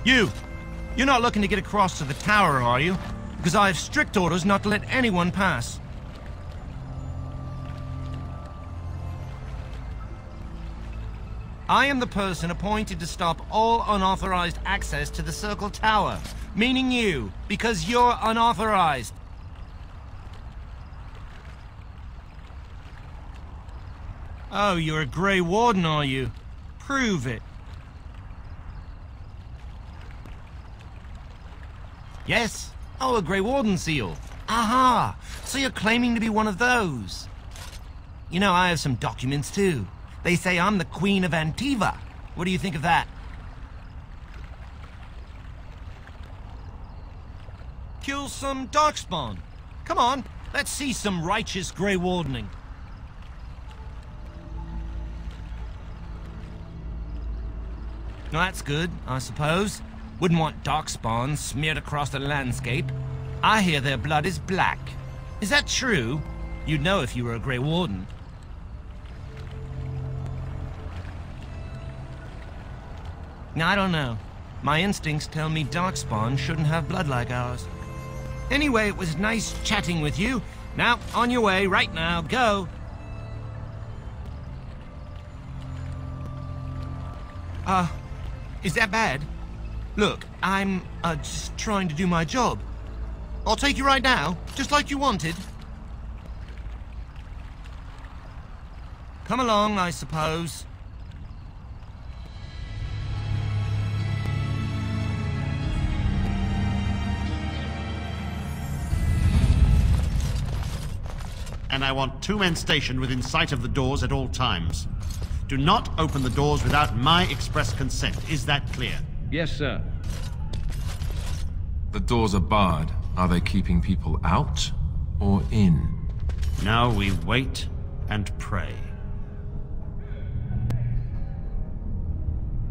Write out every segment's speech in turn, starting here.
You're not looking to get across to the tower, are you? Because I have strict orders not to let anyone pass. I am the person appointed to stop all unauthorized access to the Circle Tower. Meaning you, because you're unauthorized. Oh, you're a Grey Warden, are you? Prove it. Yes? Oh, a Grey Warden seal. Aha! So you're claiming to be one of those. You know, I have some documents too. They say I'm the Queen of Antiva. What do you think of that? Kill some Darkspawn. Come on, let's see some righteous Grey Wardening. Now that's good, I suppose. Wouldn't want Darkspawn smeared across the landscape. I hear their blood is black. Is that true? You'd know if you were a Grey Warden. I don't know. My instincts tell me Darkspawn shouldn't have blood like ours. Anyway, it was nice chatting with you. Now, on your way, right now, go! Is that bad? Look, I'm, just trying to do my job. I'll take you right now, just like you wanted. Come along, I suppose. And I want 2 men stationed within sight of the doors at all times. Do not open the doors without my express consent. Is that clear? Yes, sir. The doors are barred. Are they keeping people out or in? Now we wait and pray.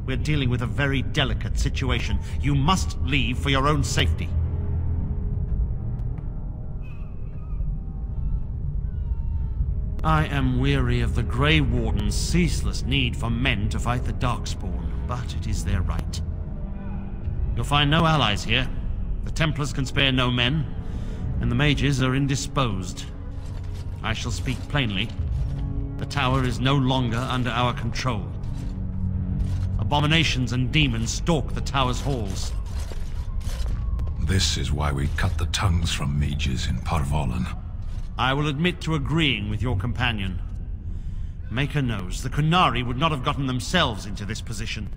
We're dealing with a very delicate situation. You must leave for your own safety. I am weary of the Grey Warden's ceaseless need for men to fight the Darkspawn, but it is their right. You'll find no allies here. The Templars can spare no men, and the mages are indisposed. I shall speak plainly. The tower is no longer under our control. Abominations and demons stalk the tower's halls. This is why we cut the tongues from mages in Parvolan. I will admit to agreeing with your companion. Maker knows the Kunari would not have gotten themselves into this position.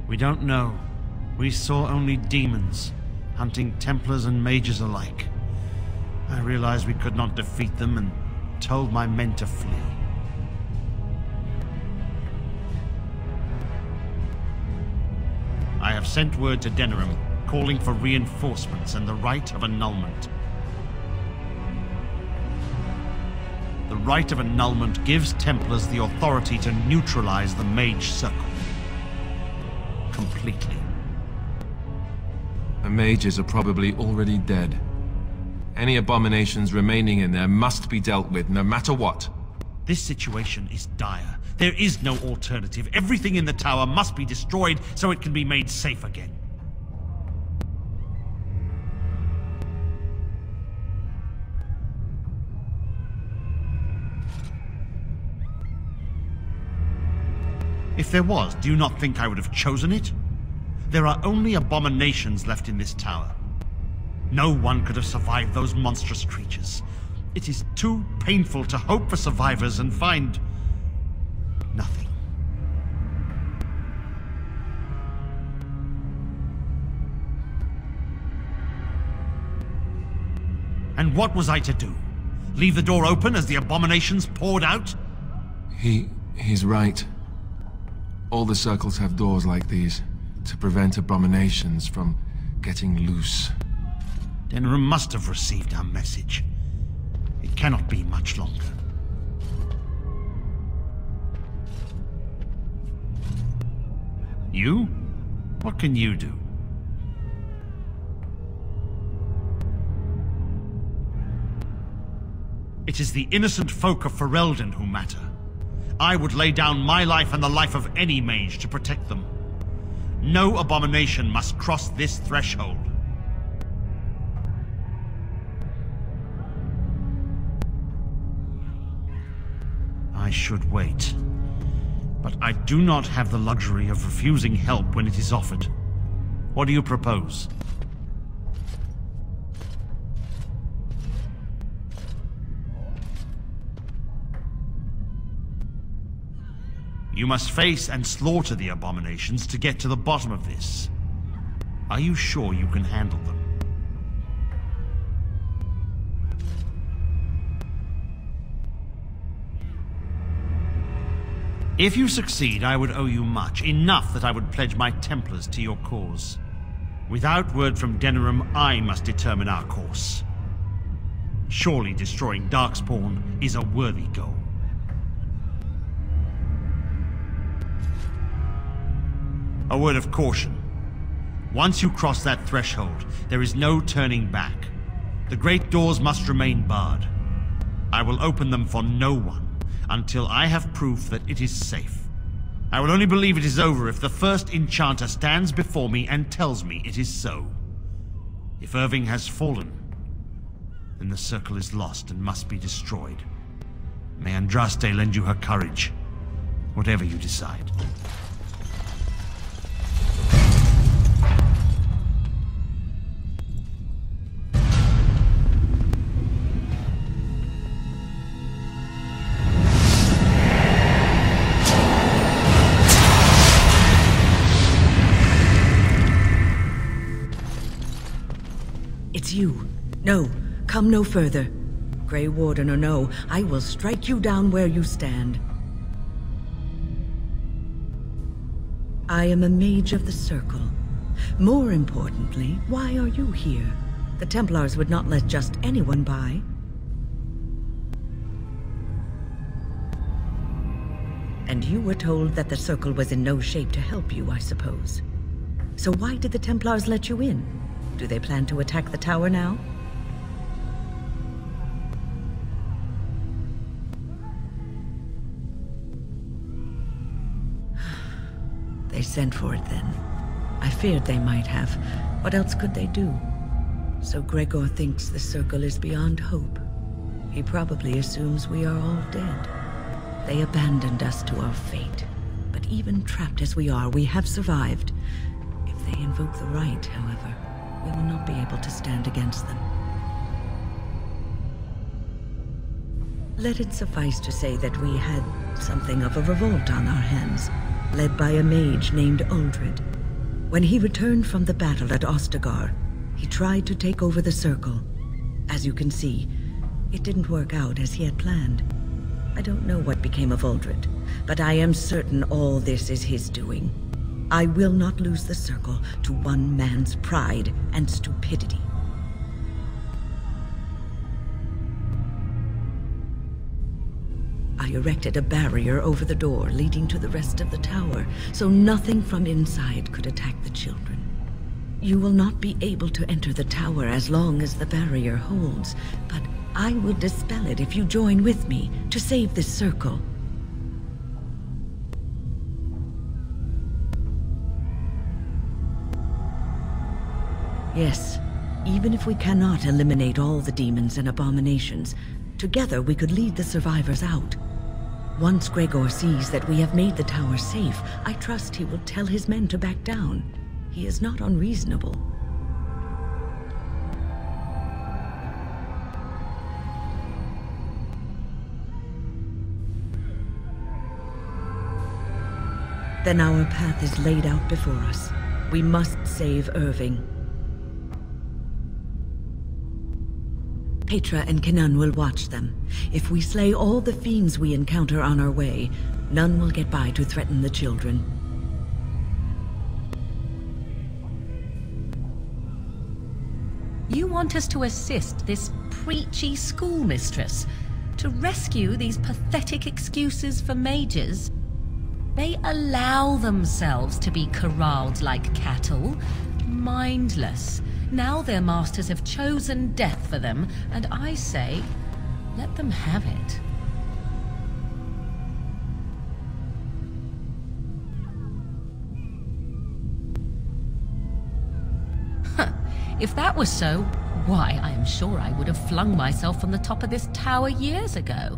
We don't know. We saw only demons, hunting Templars and mages alike. I realized we could not defeat them and told my men to flee. I have sent word to Denerim, calling for reinforcements and the right of annulment. The right of annulment gives Templars the authority to neutralize the Mage Circle. Completely. The mages are probably already dead. Any abominations remaining in there must be dealt with, no matter what. This situation is dire. There is no alternative. Everything in the tower must be destroyed so it can be made safe again. If there was, do you not think I would have chosen it? There are only abominations left in this tower. No one could have survived those monstrous creatures. It is too painful to hope for survivors and find nothing. And what was I to do? Leave the door open as the abominations poured out? He's right. All the circles have doors like these, to prevent abominations from getting loose. Denerim must have received our message. It cannot be much longer. You? What can you do? It is the innocent folk of Ferelden who matter. I would lay down my life and the life of any mage to protect them. No abomination must cross this threshold. I should wait. But I do not have the luxury of refusing help when it is offered. What do you propose? You must face and slaughter the abominations to get to the bottom of this. Are you sure you can handle them? If you succeed, I would owe you much, enough that I would pledge my Templars to your cause. Without word from Denerim, I must determine our course. Surely destroying Darkspawn is a worthy goal. A word of caution. Once you cross that threshold, there is no turning back. The great doors must remain barred. I will open them for no one until I have proof that it is safe. I will only believe it is over if the first enchanter stands before me and tells me it is so. If Irving has fallen, then the circle is lost and must be destroyed. May Andraste lend you her courage, whatever you decide. It's you. No, come no further. Grey Warden or no, I will strike you down where you stand. I am a mage of the Circle. More importantly, why are you here? The Templars would not let just anyone by. And you were told that the Circle was in no shape to help you, I suppose. So why did the Templars let you in? Do they plan to attack the tower now? They sent for it then. I feared they might have. What else could they do? So Gregor thinks the Circle is beyond hope. He probably assumes we are all dead. They abandoned us to our fate. But even trapped as we are, we have survived. If they invoke the right, however, we will not be able to stand against them. Let it suffice to say that we had something of a revolt on our hands, led by a mage named Uldred. When he returned from the battle at Ostagar, he tried to take over the Circle. As you can see, it didn't work out as he had planned. I don't know what became of Uldred, but I am certain all this is his doing. I will not lose the Circle to one man's pride and stupidity. I erected a barrier over the door leading to the rest of the tower, so nothing from inside could attack the children. You will not be able to enter the tower as long as the barrier holds, but I will dispel it if you join with me to save this Circle. Yes, even if we cannot eliminate all the demons and abominations, together we could lead the survivors out. Once Gregor sees that we have made the tower safe, I trust he will tell his men to back down. He is not unreasonable. Then our path is laid out before us. We must save Irving. Petra and Kenan will watch them. If we slay all the fiends we encounter on our way, none will get by to threaten the children. You want us to assist this preachy schoolmistress to rescue these pathetic excuses for mages? They allow themselves to be corralled like cattle, mindless. Now their masters have chosen death for them, and I say, let them have it. If that was so, why, I am sure I would have flung myself from the top of this tower years ago.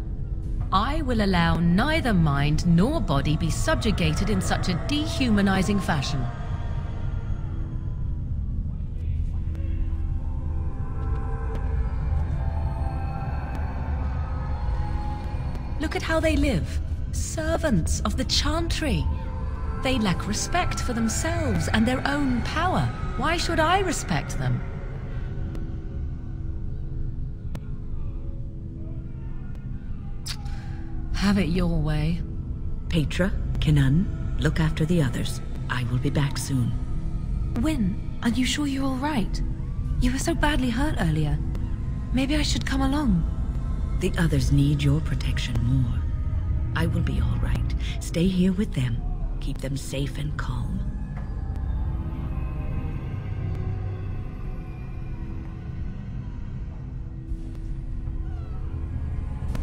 I will allow neither mind nor body be subjugated in such a dehumanizing fashion. Look at how they live. Servants of the Chantry. They lack respect for themselves and their own power. Why should I respect them? Have it your way. Petra, Kinan, look after the others. I will be back soon. Wyn, are you sure you're all right? You were so badly hurt earlier. Maybe I should come along. The others need your protection more. I will be all right. Stay here with them. Keep them safe and calm.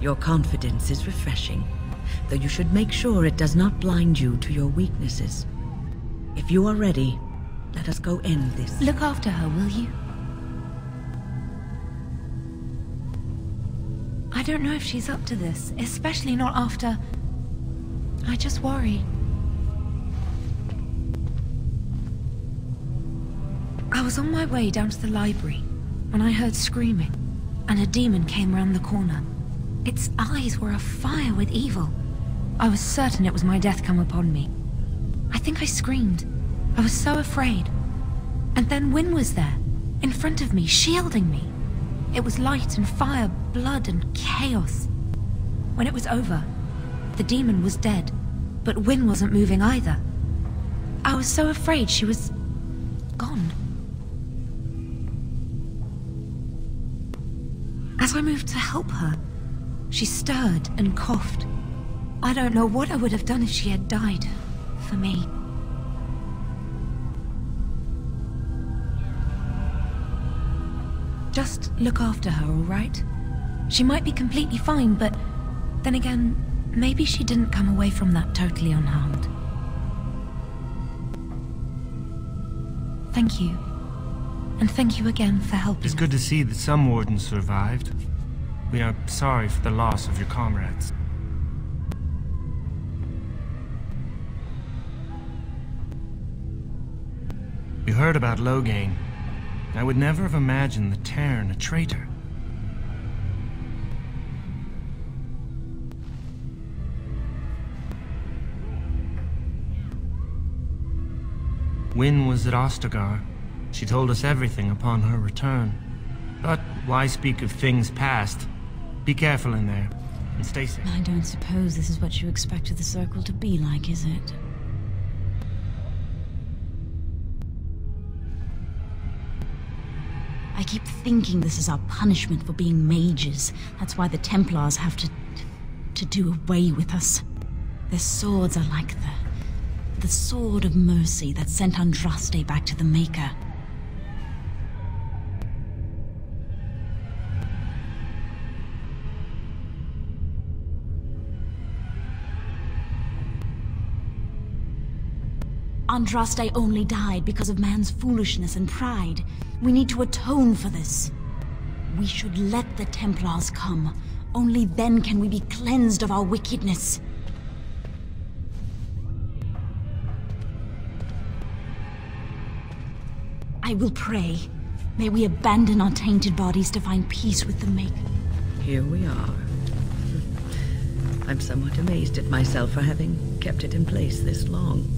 Your confidence is refreshing, though you should make sure it does not blind you to your weaknesses. If you are ready, let us go end this. Look after her, will you? I don't know if she's up to this, especially not after... I just worry. I was on my way down to the library when I heard screaming, and a demon came around the corner. Its eyes were afire with evil. I was certain it was my death come upon me. I think I screamed. I was so afraid. And then Wyn was there, in front of me, shielding me. It was light and fire, blood and chaos. When it was over, the demon was dead, but Wyn wasn't moving either. I was so afraid she was... gone. As I moved to help her, she stirred and coughed. I don't know what I would have done if she had died. For me. Just look after her, all right? She might be completely fine, but then again, maybe she didn't come away from that totally unharmed. Thank you. And thank you again for helping. It's good to see that some wardens survived. We are sorry for the loss of your comrades. We heard about Loghain. I would never have imagined the Terran a traitor. Wyn was at Ostagar. She told us everything upon her return. But why speak of things past? Be careful in there, and stay safe. I don't suppose this is what you expected the Circle to be like, is it? I keep thinking this is our punishment for being mages. That's why the Templars have to do away with us. Their swords are like the sword of mercy that sent Andraste back to the Maker. Andraste only died because of man's foolishness and pride. We need to atone for this. We should let the Templars come. Only then can we be cleansed of our wickedness. I will pray. May we abandon our tainted bodies to find peace with the Maker. Here we are. I'm somewhat amazed at myself for having kept it in place this long.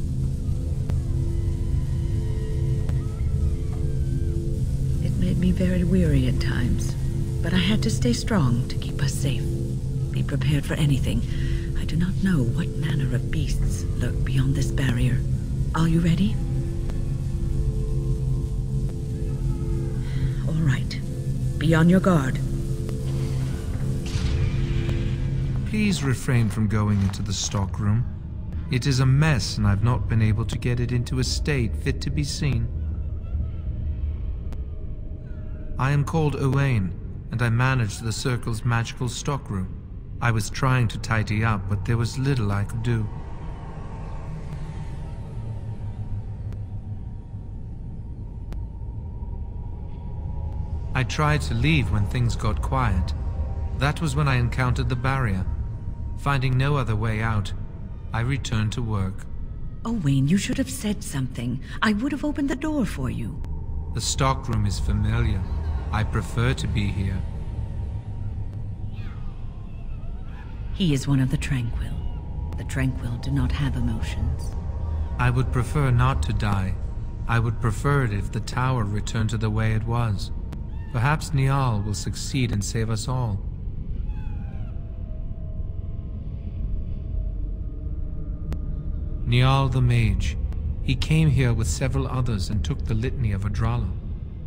It made me very weary at times, but I had to stay strong to keep us safe. Be prepared for anything. I do not know what manner of beasts lurk beyond this barrier. Are you ready? All right. Be on your guard. Please refrain from going into the stockroom. It is a mess, and I've not been able to get it into a state fit to be seen. I am called Owain, and I manage the Circle's magical stockroom. I was trying to tidy up, but there was little I could do. I tried to leave when things got quiet. That was when I encountered the barrier. Finding no other way out, I returned to work. Owain, you should have said something. I would have opened the door for you. The stockroom is familiar. I prefer to be here. He is one of the Tranquil. The Tranquil do not have emotions. I would prefer not to die. I would prefer it if the tower returned to the way it was. Perhaps Niall will succeed and save us all. Niall the Mage. He came here with several others and took the Litany of Adralla.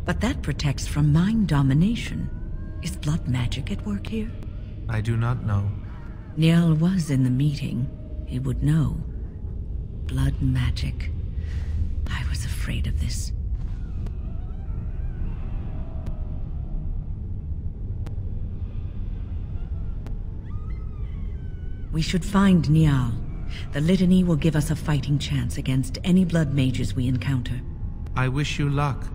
But that protects from mind domination. Is blood magic at work here? I do not know. Niall was in the meeting. He would know. Blood magic. I was afraid of this. We should find Niall. The litany will give us a fighting chance against any blood mages we encounter. I wish you luck.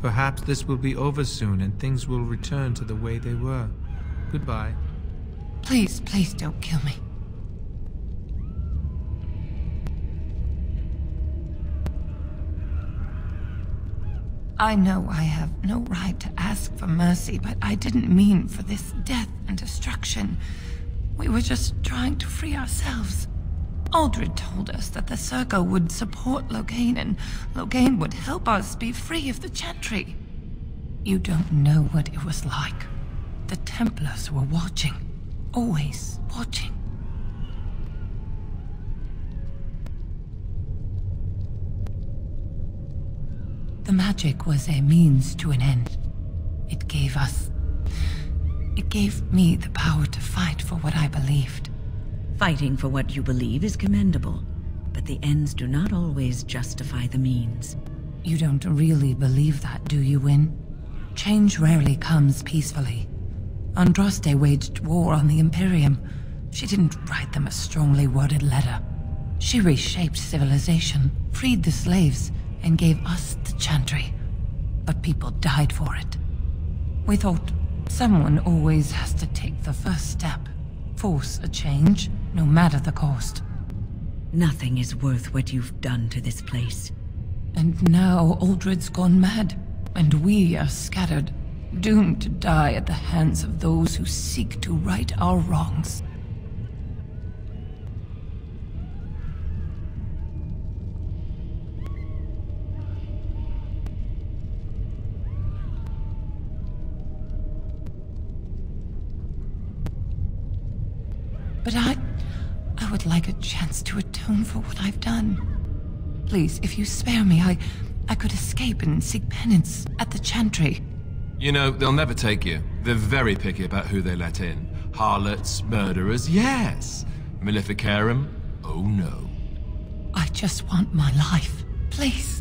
Perhaps this will be over soon and things will return to the way they were. Goodbye. Please, please don't kill me. I know I have no right to ask for mercy, but I didn't mean for this death and destruction. We were just trying to free ourselves. Aldred told us that the Circle would support Loghain, and Loghain would help us be free of the Chantry. You don't know what it was like. The Templars were watching. Always watching. The magic was a means to an end. It gave me the power to fight for what I believed. Fighting for what you believe is commendable, but the ends do not always justify the means. You don't really believe that, do you, Wynne? Change rarely comes peacefully. Andraste waged war on the Imperium. She didn't write them a strongly worded letter. She reshaped civilization, freed the slaves, and gave us the Chantry. But people died for it. We thought someone always has to take the first step. Force a change, no matter the cost. Nothing is worth what you've done to this place. And now Aldred's gone mad, and we are scattered, doomed to die at the hands of those who seek to right our wrongs. But I would like a chance to atone for what I've done. Please, if you spare me, I could escape and seek penance at the Chantry. You know, they'll never take you. They're very picky about who they let in. Harlots, murderers, yes. Maleficarum, oh no. I just want my life, please.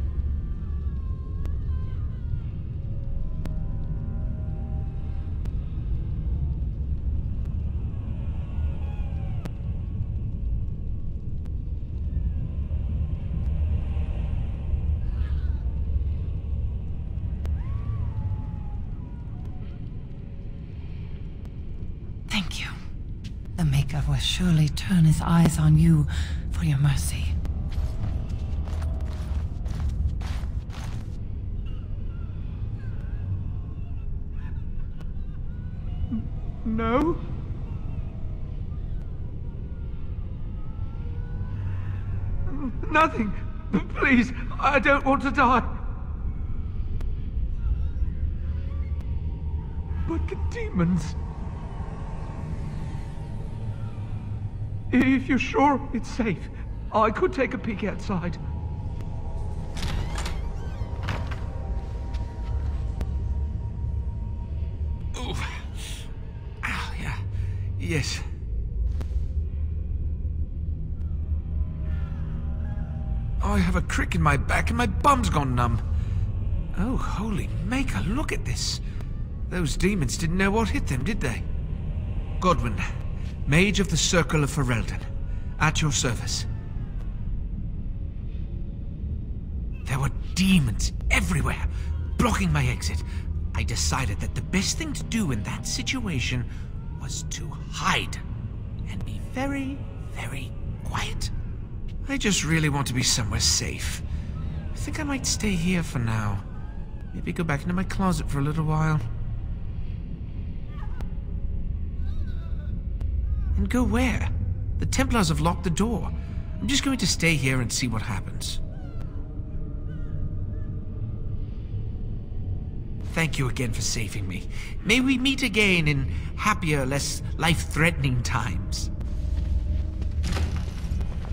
Thank you. The Maker will surely turn his eyes on you for your mercy. No? Nothing. Please, I don't want to die. But the demons... If you're sure it's safe, I could take a peek outside. Oh. Ow, yeah. Yes. I have a crick in my back and my bum's gone numb. Oh, holy Maker, look at this. Those demons didn't know what hit them, did they? Godwin, Mage of the Circle of Ferelden, at your service. There were demons everywhere, blocking my exit. I decided that the best thing to do in that situation was to hide and be very, very quiet. I just really want to be somewhere safe. I think I might stay here for now. Maybe go back into my closet for a little while. And go where? The Templars have locked the door. I'm just going to stay here and see what happens. Thank you again for saving me. May we meet again in happier, less life-threatening times.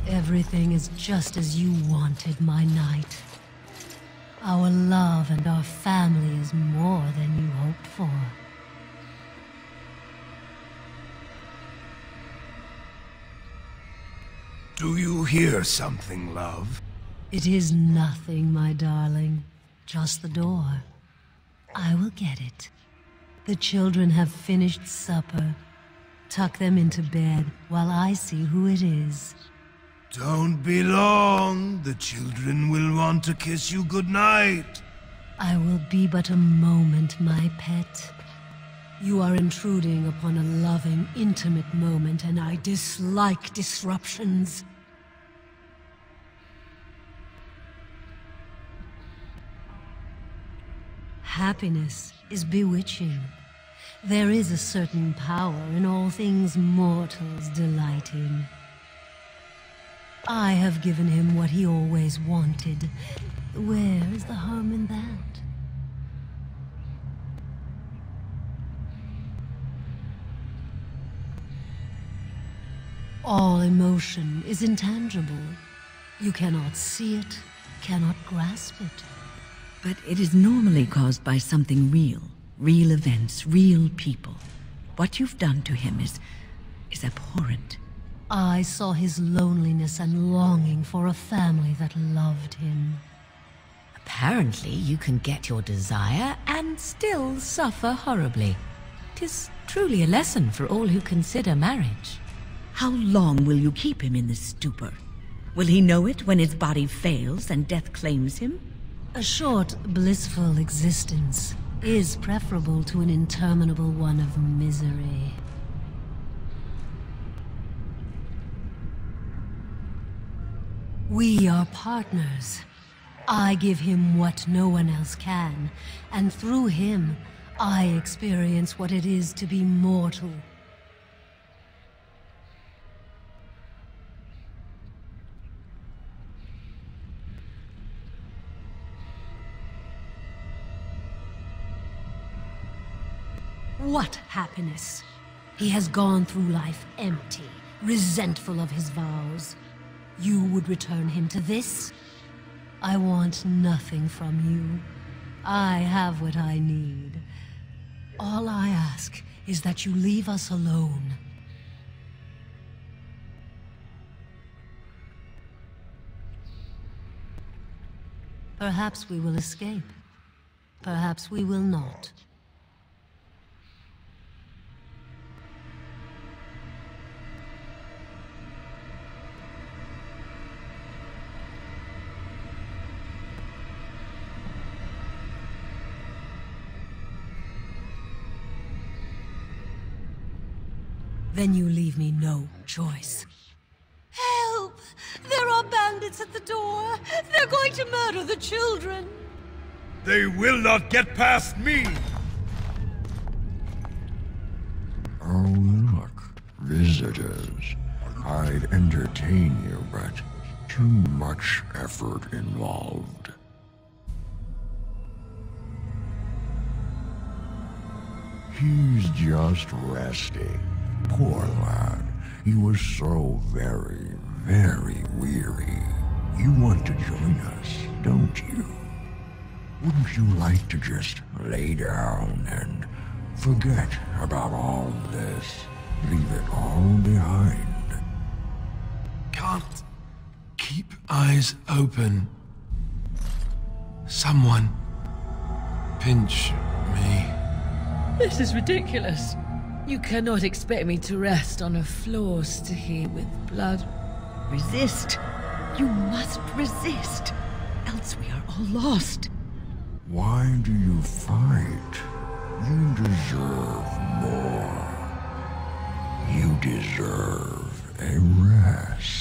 Everything is just as you wanted, my knight. Our love and our family is more than you hoped for. Do you hear something, love? It is nothing, my darling. Just the door. I will get it. The children have finished supper. Tuck them into bed while I see who it is. Don't be long. The children will want to kiss you goodnight. I will be but a moment, my pet. You are intruding upon a loving, intimate moment, and I dislike disruptions. Happiness is bewitching. There is a certain power in all things mortals delight in. I have given him what he always wanted. Where is the harm in that? All emotion is intangible. You cannot see it, cannot grasp it. But it is normally caused by something real. Real events, real people. What you've done to him is abhorrent. I saw his loneliness and longing for a family that loved him. Apparently, you can get your desire and still suffer horribly. 'Tis truly a lesson for all who consider marriage. How long will you keep him in this stupor? Will he know it when his body fails and death claims him? A short, blissful existence is preferable to an interminable one of misery. We are partners. I give him what no one else can, and through him, I experience what it is to be mortal. What happiness! He has gone through life empty, resentful of his vows. You would return him to this? I want nothing from you. I have what I need. All I ask is that you leave us alone. Perhaps we will escape. Perhaps we will not. Then you leave me no choice. Help! There are bandits at the door! They're going to murder the children! They will not get past me! Oh, look. Visitors. I'd entertain you, but too much effort involved. He's just resting. Poor lad. He was so very, very weary. You want to join us, don't you? Wouldn't you like to just lay down and forget about all this? Leave it all behind? Can't keep eyes open. Someone pinch me. This is ridiculous. You cannot expect me to rest on a floor sticky with blood. Resist. You must resist. Else we are all lost. Why do you fight? You deserve more. You deserve a rest.